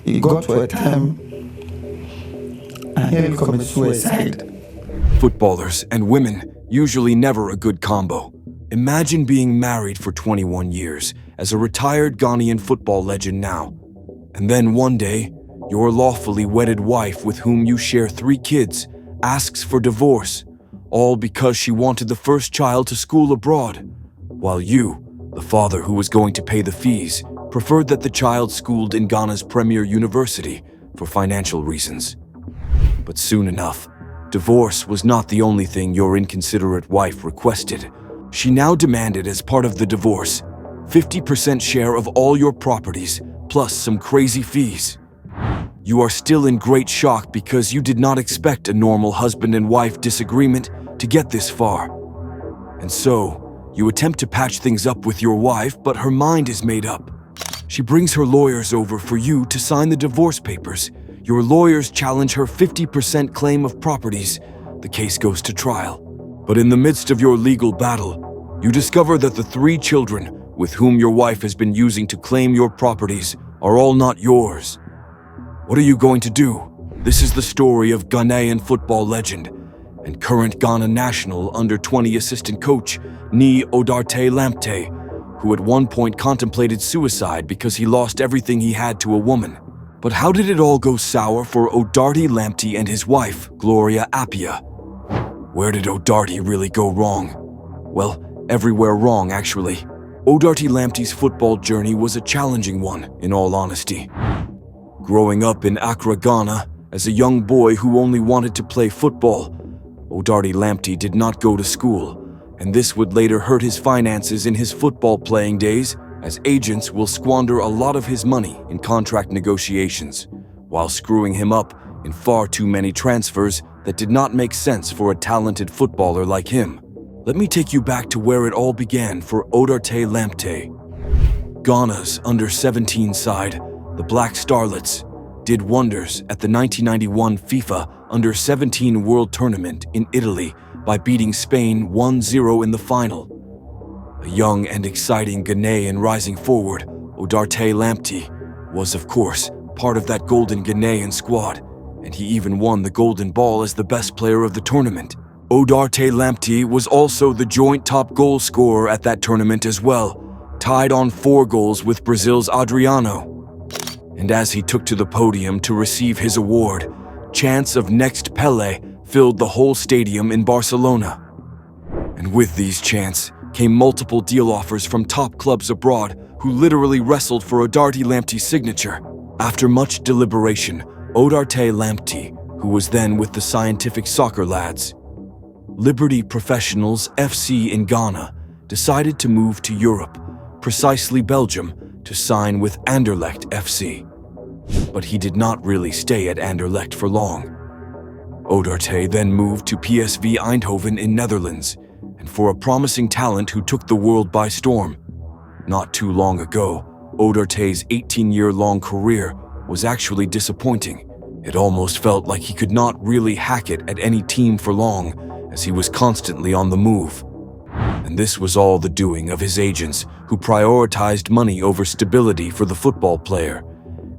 He got to a time and nearly committed suicide. Footballers and women, usually never a good combo. Imagine being married for 21 years as a retired Ghanaian football legend now. And then one day, your lawfully wedded wife with whom you share 3 kids asks for divorce, all because she wanted the first child to school abroad, while you, the father who was going to pay the fees, preferred that the child schooled in Ghana's premier university for financial reasons. But soon enough, divorce was not the only thing your inconsiderate wife requested. She now demanded, as part of the divorce, 50% share of all your properties, plus some crazy fees. You are still in great shock because you did not expect a normal husband and wife disagreement to get this far. And so, you attempt to patch things up with your wife, but her mind is made up. She brings her lawyers over for you to sign the divorce papers. Your lawyers challenge her 50% claim of properties. The case goes to trial. But in the midst of your legal battle, you discover that the 3 children with whom your wife has been using to claim your properties are all not yours. What are you going to do? This is the story of Ghanaian football legend and current Ghana national under-20 assistant coach Odartey Lamptey, who at one point contemplated suicide because he lost everything he had to a woman. But how did it all go sour for Odartey Lamptey and his wife, Gloria Appiah? Where did Odartey really go wrong? Well, everywhere wrong, actually. Odartey Lamptey's football journey was a challenging one, in all honesty. Growing up in Accra, Ghana, as a young boy who only wanted to play football, Odartey Lamptey did not go to school, and this would later hurt his finances in his football playing days, as agents will squander a lot of his money in contract negotiations, while screwing him up in far too many transfers that did not make sense for a talented footballer like him. Let me take you back to where it all began for Odartey Lamptey. Ghana's under-17 side, the Black Starlets, did wonders at the 1991 FIFA Under-17 World Tournament in Italy by beating Spain 1-0 in the final. A young and exciting Ghanaian rising forward, Odartey Lamptey, was of course part of that golden Ghanaian squad, and he even won the Golden Ball as the best player of the tournament. Odartey Lamptey was also the joint top goal scorer at that tournament as well, tied on 4 goals with Brazil's Adriano. And as he took to the podium to receive his award, chants of "Next Pelé" filled the whole stadium in Barcelona. And with these chants came multiple deal offers from top clubs abroad who literally wrestled for Odartey Lamptey's signature. After much deliberation, Odartey Lamptey, who was then with the Scientific Soccer lads, Liberty Professionals FC in Ghana, decided to move to Europe, precisely Belgium, to sign with Anderlecht FC. But he did not really stay at Anderlecht for long. Odartey then moved to PSV Eindhoven in Netherlands, and for a promising talent who took the world by storm. Not too long ago, Odartey's 18-year-long career was actually disappointing. It almost felt like he could not really hack it at any team for long, as he was constantly on the move. And this was all the doing of his agents, who prioritized money over stability for the football player.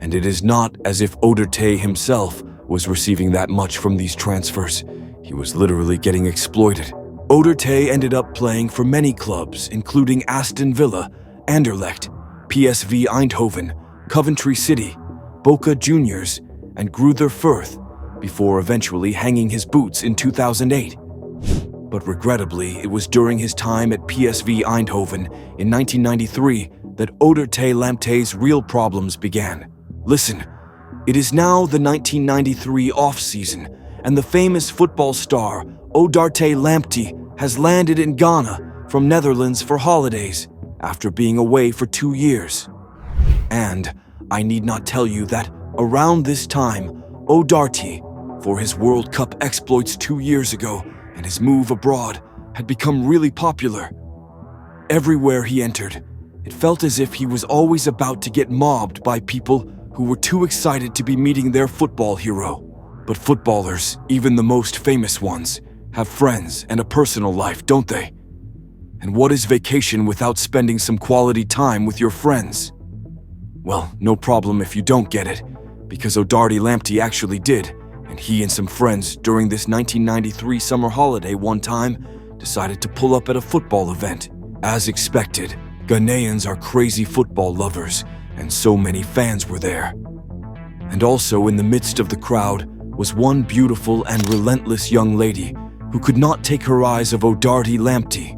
And it is not as if Odartey himself was receiving that much from these transfers. He was literally getting exploited. Odartey ended up playing for many clubs, including Aston Villa, Anderlecht, PSV Eindhoven, Coventry City, Boca Juniors, and Greuther Fürth, before eventually hanging his boots in 2008. But regrettably, it was during his time at PSV Eindhoven in 1993 that Odartey Lamptey's real problems began. Listen, it is now the 1993 off-season, and the famous football star Odartey Lamptey has landed in Ghana from Netherlands for holidays after being away for 2 years. And I need not tell you that around this time, Odartey, for his World Cup exploits 2 years ago and his move abroad, had become really popular. Everywhere he entered, it felt as if he was always about to get mobbed by people who were too excited to be meeting their football hero. But footballers, even the most famous ones, have friends and a personal life, don't they? And what is vacation without spending some quality time with your friends? Well, no problem if you don't get it, because Odartey Lamptey actually did, and he and some friends during this 1993 summer holiday one time decided to pull up at a football event. As expected, Ghanaians are crazy football lovers, and so many fans were there. And also in the midst of the crowd was one beautiful and relentless young lady who could not take her eyes off Odartey Lamptey.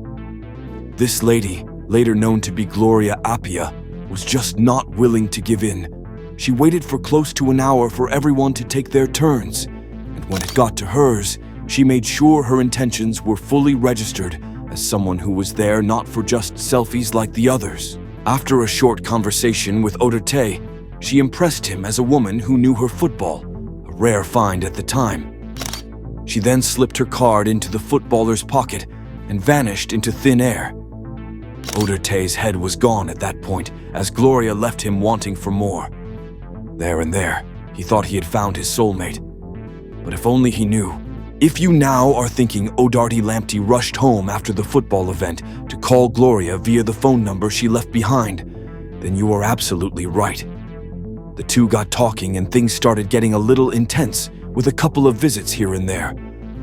This lady, later known to be Gloria Appiah, was just not willing to give in. She waited for close to an hour for everyone to take their turns, and when it got to hers, she made sure her intentions were fully registered as someone who was there not for just selfies like the others. After a short conversation with Odartey, she impressed him as a woman who knew her football, a rare find at the time. She then slipped her card into the footballer's pocket and vanished into thin air. Odartey's head was gone at that point, as Gloria left him wanting for more. There and there, he thought he had found his soulmate. But if only he knew. If you now are thinking Odartey Lamptey rushed home after the football event to call Gloria via the phone number she left behind, then you are absolutely right. The two got talking and things started getting a little intense, with a couple of visits here and there.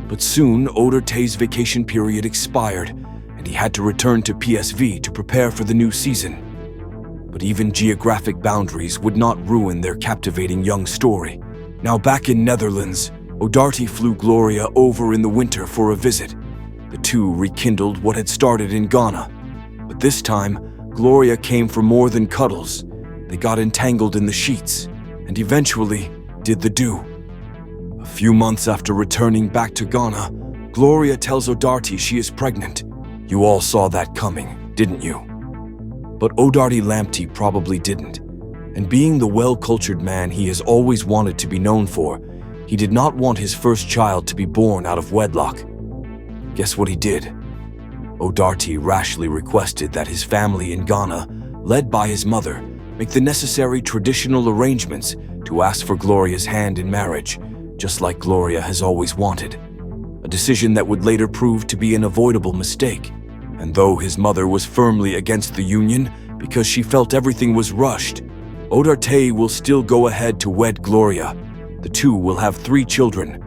But soon, Odartey's vacation period expired, and he had to return to PSV to prepare for the new season. But even geographic boundaries would not ruin their captivating young story. Now back in Netherlands, Odartey flew Gloria over in the winter for a visit. The two rekindled what had started in Ghana. But this time, Gloria came for more than cuddles. They got entangled in the sheets, and eventually did the do. A few months after returning back to Ghana, Gloria tells Odartey she is pregnant. You all saw that coming, didn't you? But Odartey Lamptey probably didn't. And being the well-cultured man he has always wanted to be known for, he did not want his first child to be born out of wedlock. Guess what he did? Odartey rashly requested that his family in Ghana, led by his mother, make the necessary traditional arrangements to ask for Gloria's hand in marriage, just like Gloria has always wanted. A decision that would later prove to be an avoidable mistake. And though his mother was firmly against the union because she felt everything was rushed, Odartey will still go ahead to wed Gloria. The two will have 3 children,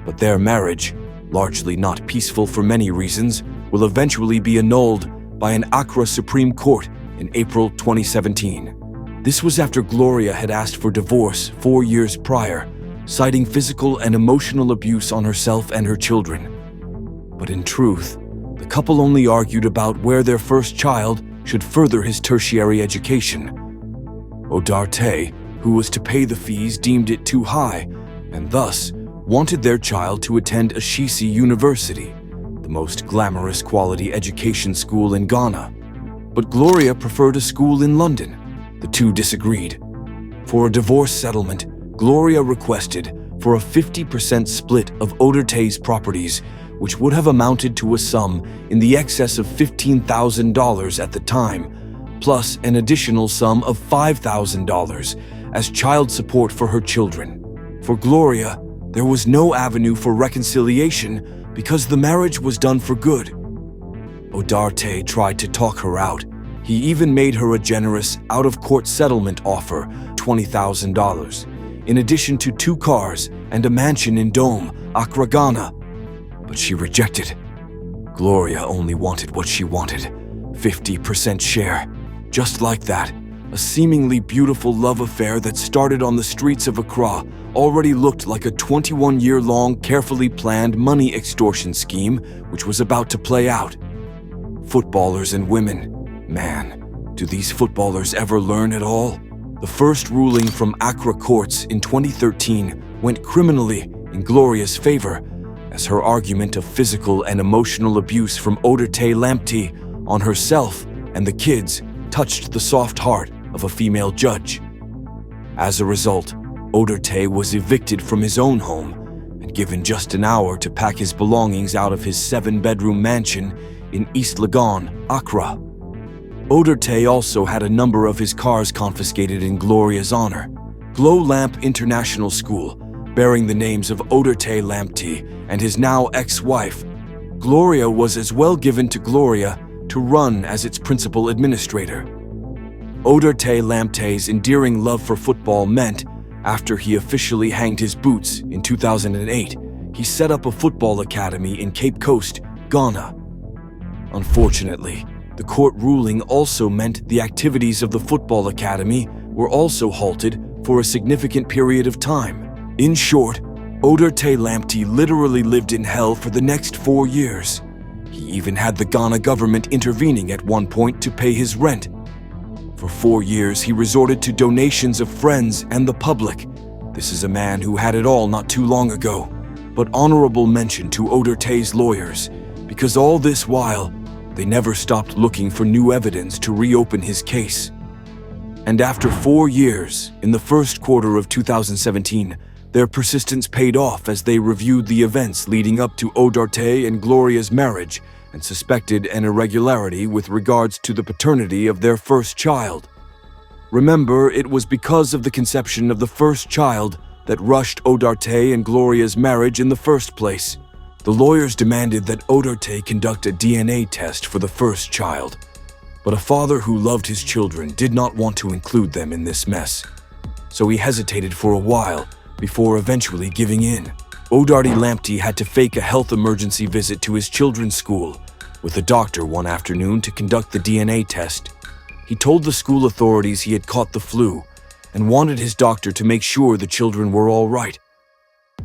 but their marriage, largely not peaceful for many reasons, will eventually be annulled by an Accra Supreme Court in April 2017. This was after Gloria had asked for divorce 4 years prior, citing physical and emotional abuse on herself and her children. But in truth, the couple only argued about where their first child should further his tertiary education. Odartey, who was to pay the fees, deemed it too high, and thus wanted their child to attend Ashesi University, the most glamorous quality education school in Ghana. But Gloria preferred a school in London. The two disagreed. For a divorce settlement, Gloria requested for a 50% split of Odartey's properties, which would have amounted to a sum in the excess of $15,000 at the time, plus an additional sum of $5,000 as child support for her children. For Gloria, there was no avenue for reconciliation because the marriage was done for good. Odartey tried to talk her out. He even made her a generous out-of-court settlement offer, $20,000, in addition to 2 cars and a mansion in Dome, Accra, Ghana. But she rejected. Gloria only wanted what she wanted, 50% share. Just like that, a seemingly beautiful love affair that started on the streets of Accra already looked like a 21-year-long, carefully planned money extortion scheme which was about to play out. Footballers and women. Man, do these footballers ever learn at all? The first ruling from Accra courts in 2013 went criminally in Gloria's favor, as her argument of physical and emotional abuse from Odartey Lamptey on herself and the kids touched the soft heart of a female judge. As a result, Odartey was evicted from his own home and given just an hour to pack his belongings out of his 7-bedroom mansion in East Legon, Accra. Odartey also had a number of his cars confiscated in Gloria's honor. Glow Lamp International School, bearing the names of Odartey Lamptey and his now ex-wife, Gloria was as well given to Gloria to run as its principal administrator. Odartey Lamptey's endearing love for football meant, after he officially hanged his boots in 2008, he set up a football academy in Cape Coast, Ghana. Unfortunately, the court ruling also meant the activities of the football academy were also halted for a significant period of time. In short, Odartey Lamptey literally lived in hell for the next 4 years. He even had the Ghana government intervening at one point to pay his rent. For 4 years, he resorted to donations of friends and the public. This is a man who had it all not too long ago. But honorable mention to Odartey's lawyers, because all this while, they never stopped looking for new evidence to reopen his case. And after 4 years, in the first quarter of 2017, their persistence paid off as they reviewed the events leading up to Odartey and Gloria's marriage and suspected an irregularity with regards to the paternity of their first child. Remember, it was because of the conception of the first child that rushed Odartey and Gloria's marriage in the first place. The lawyers demanded that Odartey conduct a DNA test for the first child, but a father who loved his children did not want to include them in this mess. So he hesitated for a while before eventually giving in. Odartey Lamptey had to fake a health emergency visit to his children's school with a doctor one afternoon to conduct the DNA test. He told the school authorities he had caught the flu and wanted his doctor to make sure the children were all right.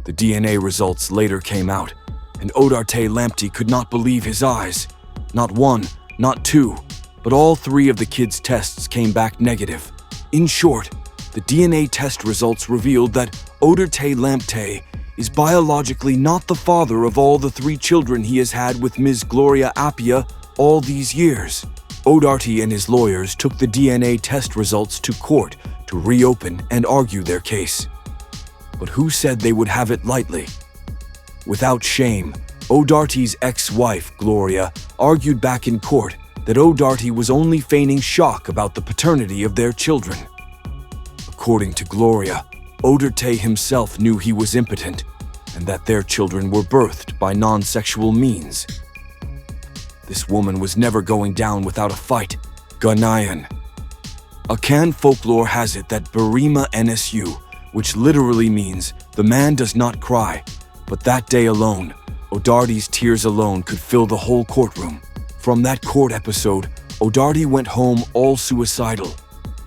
The DNA results later came out, and Odartey Lamptey could not believe his eyes. Not one, not two, but all 3 of the kids' tests came back negative. In short, the DNA test results revealed that Odartey Lamptey is biologically not the father of all the 3 children he has had with Ms. Gloria Appiah all these years. Odartey and his lawyers took the DNA test results to court to reopen and argue their case. But who said they would have it lightly? Without shame, Odartey's ex-wife, Gloria, argued back in court that Odartey was only feigning shock about the paternity of their children. According to Gloria, Odartey himself knew he was impotent and that their children were birthed by non-sexual means. This woman was never going down without a fight. Ghanaian. Akan folklore has it that Barima NSU, which literally means the man does not cry, but that day alone, Odartey's tears alone could fill the whole courtroom. From that court episode, Odartey went home all suicidal.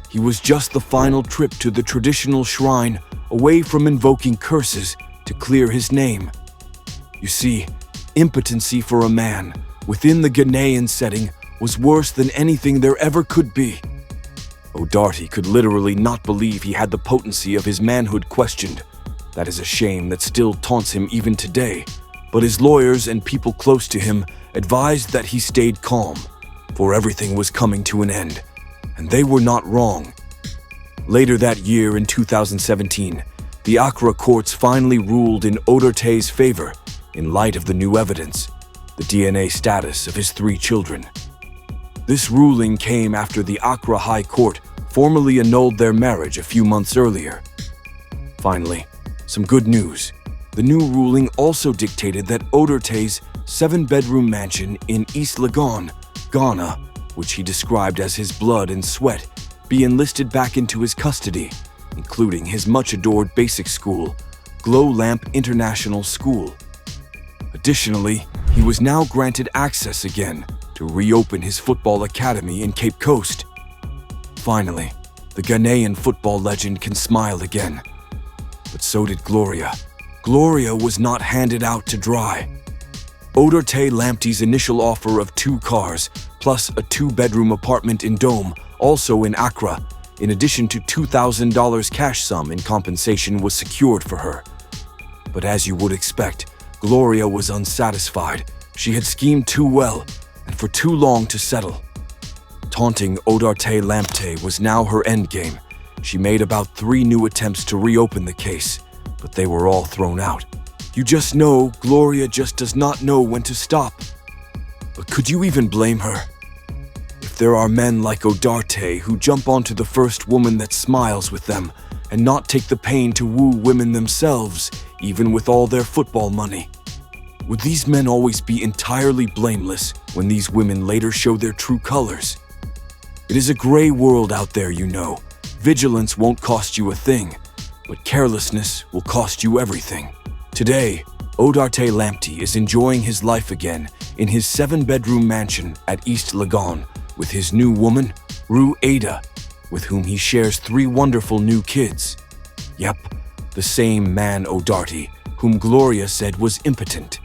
He was just the final trip to the traditional shrine, away from invoking curses to clear his name. You see, impotency for a man, within the Ghanaian setting, was worse than anything there ever could be. Odartey could literally not believe he had the potency of his manhood questioned. That is a shame that still taunts him even today, but his lawyers and people close to him advised that he stayed calm, for everything was coming to an end, and they were not wrong. Later that year in 2017, the Accra courts finally ruled in Odartey's favor in light of the new evidence, the DNA status of his 3 children. This ruling came after the Accra High Court formally annulled their marriage a few months earlier. Finally, some good news. The new ruling also dictated that Odartey's 7-bedroom mansion in East Legon, Ghana, which he described as his blood and sweat, be enlisted back into his custody, including his much-adored basic school, Glow Lamp International School. Additionally, he was now granted access again to reopen his football academy in Cape Coast. Finally, the Ghanaian football legend can smile again. But so did Gloria. Gloria was not handed out to dry. Odartey Lamptey's initial offer of 2 cars, plus a 2-bedroom apartment in Dome, also in Accra, in addition to $2,000 cash sum in compensation, was secured for her. But as you would expect, Gloria was unsatisfied. She had schemed too well, and for too long to settle. Taunting Odartey Lamptey was now her endgame. She made about 3 new attempts to reopen the case, but they were all thrown out. You just know Gloria just does not know when to stop. But could you even blame her? If there are men like Odartey who jump onto the first woman that smiles with them and not take the pain to woo women themselves, even with all their football money, would these men always be entirely blameless when these women later show their true colors? It is a gray world out there, you know. Vigilance won't cost you a thing, but carelessness will cost you everything. Today, Odartey Lamptey is enjoying his life again in his 7-bedroom mansion at East Legon with his new woman, Rue Ada, with whom he shares 3 wonderful new kids. Yep, the same man Odartey, whom Gloria said was impotent.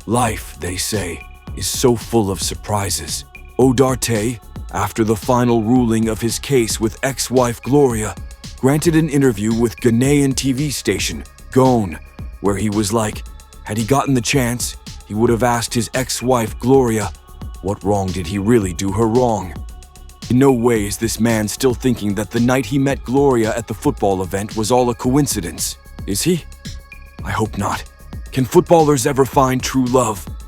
Life, they say, is so full of surprises. Odartey, after the final ruling of his case with ex-wife Gloria, granted an interview with Ghanaian TV station, Gone, where he was like, had he gotten the chance, he would have asked his ex-wife Gloria, what wrong did he really do her wrong? In no way is this man still thinking that the night he met Gloria at the football event was all a coincidence, is he? I hope not. Can footballers ever find true love?